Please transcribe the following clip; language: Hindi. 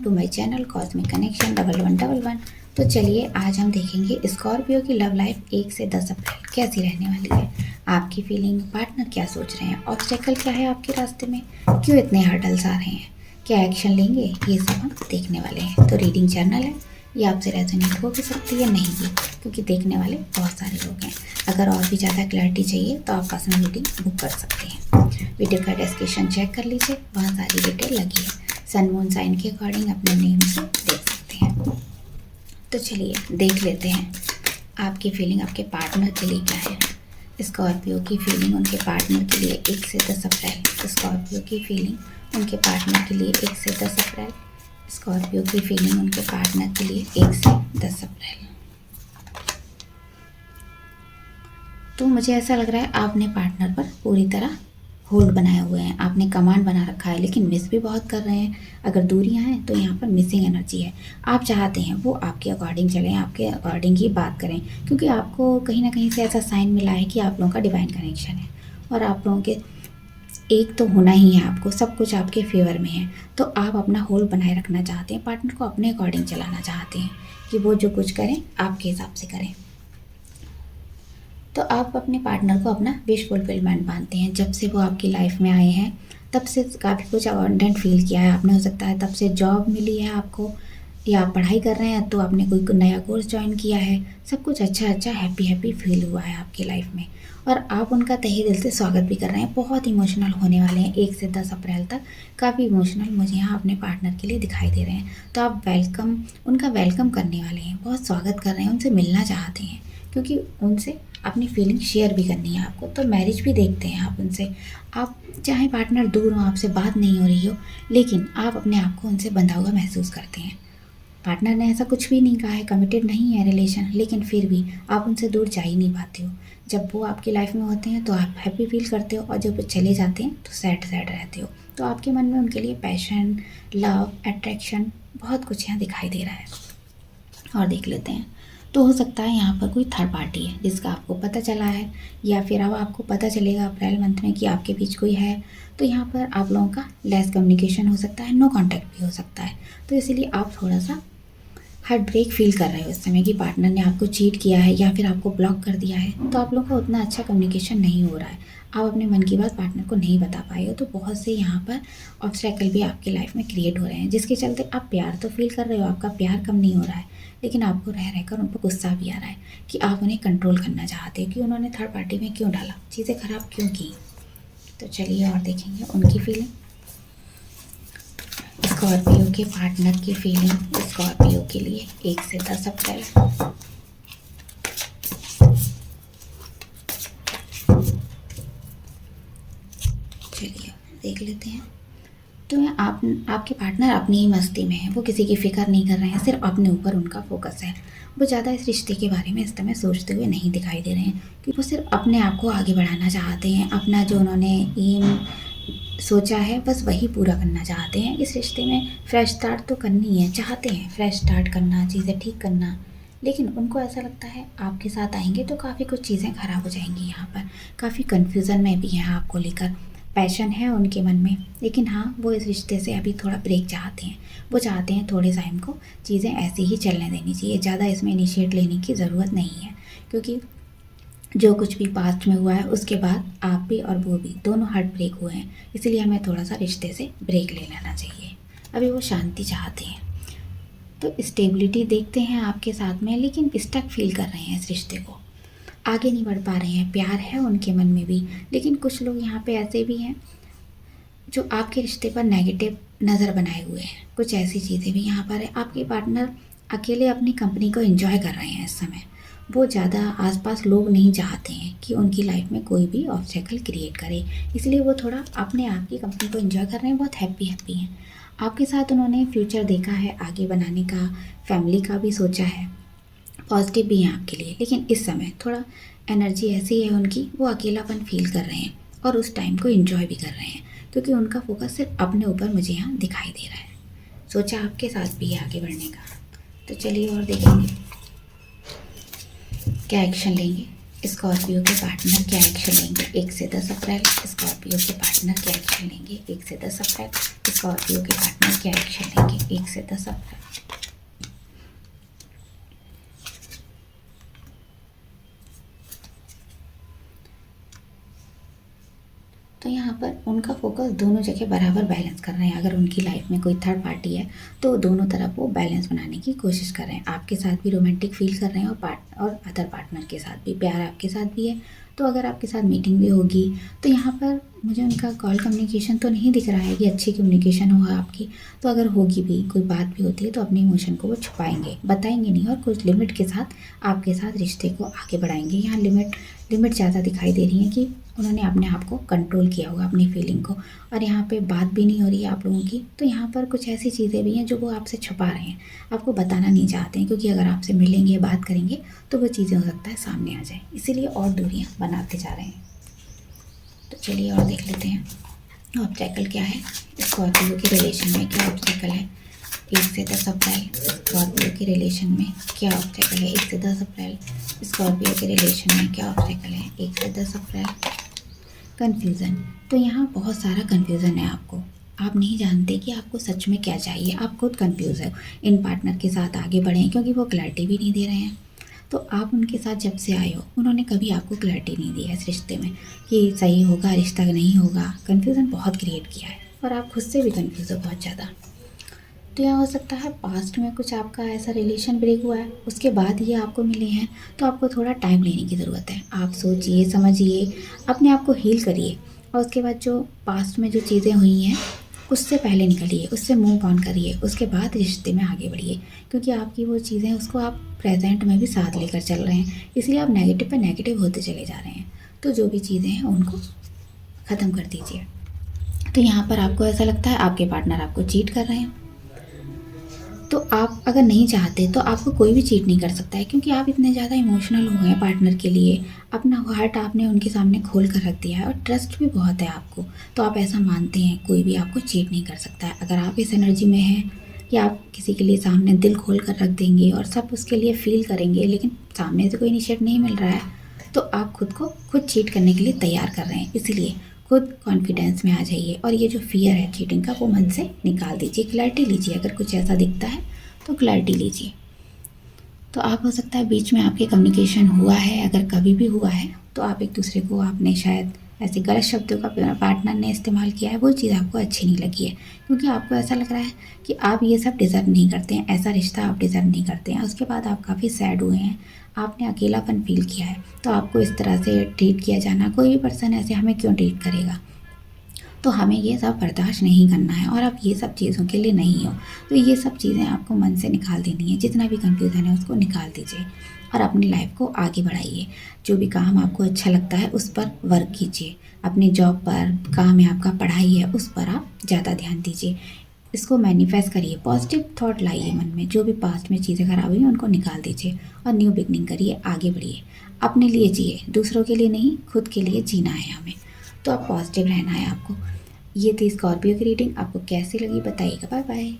To my channel cosmic connection 1111। तो चलिए आज हम देखेंगे स्कॉर्पियो की लव लाइफ 1 से 10 अप्रैल कैसी रहने वाली है। आपकी फीलिंग, पार्टनर क्या सोच रहे हैं, ऑब्स्टेकल क्या है आपके रास्ते में, क्यों इतने हर्डल्स आ रहे हैं, क्या एक्शन लेंगे, ये सब हम देखने वाले हैं। तो रीडिंग चैनल है, ये आपसे रेजोनेट हो भी सकती है, नहीं भी, क्योंकि देखने वाले बहुत सारे लोग हैं। अगर और भी ज़्यादा क्लैरिटी चाहिए तो आप पर्सनल रीडिंग बुक कर सकते हैं। वीडियो का डिस्क्रिप्शन चेक कर लीजिए, वहाँ सारी डिटेल लगी है। सन मून साइन के अकॉर्डिंग अपने नेम से देख सकते हैं। तो चलिए देख लेते हैं आपकी फीलिंग आपके पार्टनर के लिए क्या है। स्कॉर्पियो की फीलिंग उनके पार्टनर के लिए 1 से 10 अप्रैल। स्कॉर्पियो की फीलिंग उनके पार्टनर के लिए 1 से 10 अप्रैल। स्कॉर्पियो की फीलिंग उनके पार्टनर के लिए 1 से 10 अप्रैल। तो मुझे ऐसा लग रहा है आप अपने पार्टनर पर पूरी तरह होल्ड बनाए हुए हैं, आपने कमांड बना रखा है, लेकिन मिस भी बहुत कर रहे हैं। अगर दूरियां हैं तो यहाँ पर मिसिंग एनर्जी है। आप चाहते हैं वो आपके अकॉर्डिंग चलें, आपके अकॉर्डिंग ही बात करें, क्योंकि आपको कहीं ना कहीं से ऐसा साइन मिला है कि आप लोगों का डिवाइन कनेक्शन है और आप लोगों के एक तो होना ही है, आपको सब कुछ आपके फेवर में है। तो आप अपना होल्ड बनाए रखना चाहते हैं, पार्टनर को अपने अकॉर्डिंग चलाना चाहते हैं कि वो जो कुछ करें आपके हिसाब से करें। तो आप अपने पार्टनर को अपना विश फुलफिलमेंट मानते हैं। जब से वो आपकी लाइफ में आए हैं तब से काफ़ी कुछ अबंडेंट फील किया है आपने। हो सकता है तब से जॉब मिली है आपको, या आप पढ़ाई कर रहे हैं तो आपने कोई नया कोर्स ज्वाइन किया है। सब कुछ अच्छा हैप्पी फील हुआ है आपकी लाइफ में, और आप उनका तहे दिल से स्वागत भी कर रहे हैं। बहुत इमोशनल होने वाले हैं 1 से 10 अप्रैल तक, काफ़ी इमोशनल मुझे यहाँ अपने पार्टनर के लिए दिखाई दे रहे हैं। तो आप उनका वेलकम करने वाले हैं, बहुत स्वागत कर रहे हैं, उनसे मिलना चाहते हैं, क्योंकि उनसे अपनी फीलिंग शेयर भी करनी है आपको। तो मैरिज भी देखते हैं आप उनसे। आप चाहे पार्टनर दूर हो, आपसे बात नहीं हो रही हो, लेकिन आप अपने आप को उनसे बंधा हुआ महसूस करते हैं। पार्टनर ने ऐसा कुछ भी नहीं कहा है, कमिटेड नहीं है रिलेशन, लेकिन फिर भी आप उनसे दूर जा ही नहीं पाते हो। जब वो आपकी लाइफ में होते हैं तो आप हैप्पी फील करते हो, और जब वो चले जाते हैं तो सैड रहते हो। तो आपके मन में उनके लिए पैशन, लव, अट्रैक्शन, बहुत कुछ यहाँ दिखाई दे रहा है। और देख लेते हैं, तो हो सकता है यहाँ पर कोई थर्ड पार्टी है जिसका आपको पता चला है, या फिर अब आपको पता चलेगा अप्रैल मंथ में कि आपके बीच कोई है। तो यहाँ पर आप लोगों का लेस कम्युनिकेशन हो सकता है, नो कांटेक्ट भी हो सकता है। तो इसीलिए आप थोड़ा सा हार्ट ब्रेक फील कर रहे हो इस समय कि पार्टनर ने आपको चीट किया है या फिर आपको ब्लॉक कर दिया है। तो आप लोगों का उतना अच्छा कम्युनिकेशन नहीं हो रहा है, आप अपने मन की बात पार्टनर को नहीं बता पाए हो। तो बहुत से यहाँ पर ऑब्स्टेकल भी आपकी लाइफ में क्रिएट हो रहे हैं, जिसके चलते आप प्यार तो फील कर रहे हो, आपका प्यार कम नहीं हो रहा है, लेकिन आपको रहकर उन पर गुस्सा भी आ रहा है कि आप उन्हें कंट्रोल करना चाहते हो कि उन्होंने थर्ड पार्टी में क्यों डाला, चीज़ें ख़राब क्यों की। तो चलिए और देखेंगे उनकी फीलिंग, स्कॉर्पियो के पार्टनर की फीलिंग स्कॉर्पियो के लिए 1 से 10 अप्रैल। चलिए देख लेते हैं। तो आपके पार्टनर अपनी ही मस्ती में है, वो किसी की फिक्र नहीं कर रहे हैं, सिर्फ अपने ऊपर उनका फोकस है। वो ज़्यादा इस रिश्ते के बारे में इस समय सोचते हुए नहीं दिखाई दे रहे हैं, कि वो सिर्फ अपने आप को आगे बढ़ाना चाहते हैं। अपना जो उन्होंने एम सोचा है बस वही पूरा करना चाहते हैं। इस रिश्ते में फ्रेश स्टार्ट तो करनी है, चाहते हैं फ्रेश स्टार्ट करना, चीज़ें ठीक करना, लेकिन उनको ऐसा लगता है आपके साथ आएंगे तो काफ़ी कुछ चीज़ें ख़राब हो जाएंगी। यहाँ पर काफ़ी कन्फ्यूज़न में भी हैं आपको लेकर, पैशन है उनके मन में, लेकिन हाँ वो इस रिश्ते से अभी थोड़ा ब्रेक चाहते हैं। वो चाहते हैं थोड़े टाइम को चीज़ें ऐसे ही चलने देनी चाहिए, ज़्यादा इसमें इनिशिएट लेने की ज़रूरत नहीं है, क्योंकि जो कुछ भी पास्ट में हुआ है उसके बाद आप भी और वो भी दोनों हार्ट ब्रेक हुए हैं। इसलिए हमें थोड़ा सा रिश्ते से ब्रेक ले लेना चाहिए। अभी वो शांति चाहते हैं, तो स्टेबिलिटी देखते हैं आपके साथ में, लेकिन स्टक फील कर रहे हैं इस रिश्ते को, आगे नहीं बढ़ पा रहे हैं। प्यार है उनके मन में भी, लेकिन कुछ लोग यहाँ पे ऐसे भी हैं जो आपके रिश्ते पर नेगेटिव नज़र बनाए हुए हैं। कुछ ऐसी चीज़ें भी यहाँ पर है। आपके पार्टनर अकेले अपनी कंपनी को एंजॉय कर रहे हैं इस समय। वो ज़्यादा आसपास लोग नहीं चाहते हैं कि उनकी लाइफ में कोई भी ऑब्स्टेकल क्रिएट करे, इसलिए वो थोड़ा अपने आप की कंपनी को एंजॉय कर रहे हैं, बहुत हैप्पी हैं। आपके साथ उन्होंने फ्यूचर देखा है आगे बनाने का, फैमिली का भी सोचा है, पॉजिटिव भी हैं आपके लिए, लेकिन इस समय थोड़ा एनर्जी ऐसी है उनकी, वो अकेलापन फील कर रहे हैं और उस टाइम को एंजॉय भी कर रहे हैं, क्योंकि उनका फोकस सिर्फ अपने ऊपर मुझे यहाँ दिखाई दे रहा है। सोचा आपके साथ भी है आगे बढ़ने का। तो चलिए और देखेंगे क्या एक्शन लेंगे स्कॉर्पियो के पार्टनर क्या एक्शन लेंगे 1 से 10 अप्रैल। स्कॉर्पियो के पार्टनर क्या एक्शन लेंगे 1 से 10 अप्रैल। स्कॉर्पियो के पार्टनर क्या एक्शन लेंगे 1 से 10 अप्रैल। तो यहाँ पर उनका फोकस दोनों जगह बराबर बैलेंस कर रहे हैं। अगर उनकी लाइफ में कोई थर्ड पार्टी है तो दोनों तरफ वो बैलेंस बनाने की कोशिश कर रहे हैं। आपके साथ भी रोमांटिक फील कर रहे हैं और अदर पार्टनर के साथ भी प्यार आपके साथ भी है। तो अगर आपके साथ मीटिंग भी होगी तो यहाँ पर मुझे उनका कॉल कम्युनिकेशन तो नहीं दिख रहा है कि अच्छी कम्युनिकेशन हो आपकी। तो अगर होगी भी, कोई बात भी होती है तो अपने इमोशन को वो छुपाएंगे, बताएंगे नहीं और कुछ लिमिट के साथ आपके साथ रिश्ते को आगे बढ़ाएंगे। यहाँ लिमिट ज़्यादा दिखाई दे रही है कि उन्होंने अपने आप को कंट्रोल किया होगा, अपनी फीलिंग को। और यहाँ पे बात भी नहीं हो रही है आप लोगों की। तो यहाँ पर कुछ ऐसी चीज़ें भी हैं जो वो आपसे छुपा रहे हैं, आपको बताना नहीं चाहते हैं, क्योंकि अगर आपसे मिलेंगे, बात करेंगे तो वो चीज़ें हो सकता है सामने आ जाए, इसीलिए और दूरियाँ बनाते जा रहे हैं। तो चलिए और देख लेते हैं ऑब्स्टेकल क्या है स्कॉर्पियो के रिलेशन में। क्या ऑब्स्टेकल है 1 से 10 अप्रैल। स्कॉर्पियो के रिलेशन में क्या ऑब्स्टेकल है 1 से 10 अप्रैल। स्कॉर्पियो के रिलेशन में क्या ऑब्स्टेकल है 1 से 10 अप्रैल। कन्फ्यूज़न। तो यहाँ बहुत सारा कन्फ्यूज़न है आपको। आप नहीं जानते कि आपको सच में क्या चाहिए, आप खुद कन्फ्यूज़ है। इन पार्टनर के साथ आगे बढ़ें क्योंकि वो क्लैरिटी भी नहीं दे रहे हैं। तो आप उनके साथ जब से आए हो उन्होंने कभी आपको क्लैरिटी नहीं दी है इस रिश्ते में कि सही होगा रिश्ता नहीं होगा। कन्फ्यूज़न बहुत क्रिएट किया है और आप खुद से भी कन्फ्यूज़ हो बहुत ज़्यादा। तो यह हो सकता है पास्ट में कुछ आपका ऐसा रिलेशन ब्रेक हुआ है, उसके बाद ये आपको मिले हैं। तो आपको थोड़ा टाइम लेने की ज़रूरत है। आप सोचिए, समझिए, अपने आप को हील करिए और उसके बाद जो पास्ट में जो चीज़ें हुई हैं उससे पहले निकलिए, उससे मूव ऑन करिए, उसके बाद रिश्ते में आगे बढ़िए। क्योंकि आपकी वो चीज़ें उसको आप प्रेजेंट में भी साथ लेकर चल रहे हैं, इसलिए आप नेगेटिव पे नेगेटिव होते चले जा रहे हैं। तो जो भी चीज़ें हैं उनको ख़त्म कर दीजिए। तो यहाँ पर आपको ऐसा लगता है आपके पार्टनर आपको चीट कर रहे हैं, तो आप अगर नहीं चाहते तो आपको कोई भी चीट नहीं कर सकता है, क्योंकि आप इतने ज़्यादा इमोशनल हो गए हैं पार्टनर के लिए। अपना हार्ट आपने उनके सामने खोल कर रख दिया है और ट्रस्ट भी बहुत है आपको। तो आप ऐसा मानते हैं कोई भी आपको चीट नहीं कर सकता है। अगर आप इस एनर्जी में हैं कि आप किसी के लिए सामने दिल खोल कर रख देंगे और सब उसके लिए फील करेंगे, लेकिन सामने से कोई इनिशिएट नहीं मिल रहा है, तो आप खुद को खुद चीट करने के लिए तैयार कर रहे हैं। इसीलिए खुद कॉन्फिडेंस में आ जाइए और ये जो फियर है चीटिंग का वो मन से निकाल दीजिए। क्लैरिटी लीजिए, अगर कुछ ऐसा दिखता है तो क्लैरिटी लीजिए। तो आप हो सकता है बीच में आपके कम्युनिकेशन हुआ है, अगर कभी भी हुआ है तो आप एक दूसरे को, आपने शायद ऐसे गलत शब्दों का पार्टनर ने इस्तेमाल किया है, वो चीज़ आपको अच्छी नहीं लगी है। क्योंकि आपको ऐसा लग रहा है कि आप ये सब डिज़र्व नहीं करते हैं, ऐसा रिश्ता आप डिज़र्व नहीं करते हैं। उसके बाद आप काफ़ी सैड हुए हैं, आपने अकेलापन फील किया है। तो आपको इस तरह से ट्रीट किया जाना, कोई भी पर्सन ऐसे हमें क्यों ट्रीट करेगा, तो हमें ये सब बर्दाश्त नहीं करना है और आप ये सब चीज़ों के लिए नहीं हो। तो ये सब चीज़ें आपको मन से निकाल देनी है। जितना भी कंफ्यूजन है उसको निकाल दीजिए और अपनी लाइफ को आगे बढ़ाइए। जो भी काम आपको अच्छा लगता है उस पर वर्क कीजिए। अपनी जॉब पर, काम है आपका, पढ़ाई है, उस पर आप ज़्यादा ध्यान दीजिए। इसको मैनिफेस्ट करिए, पॉजिटिव थॉट लाइए मन में। जो भी पास्ट में चीज़ें खराब हुई हैं उनको निकाल दीजिए और न्यू बिगनिंग करिए, आगे बढ़िए। अपने लिए जिए, दूसरों के लिए नहीं, खुद के लिए जीना है हमें। तो आप पॉजिटिव रहना है आपको। ये थी स्कॉर्पियो की रीडिंग। आपको कैसी लगी बताइएगा। Bye bye.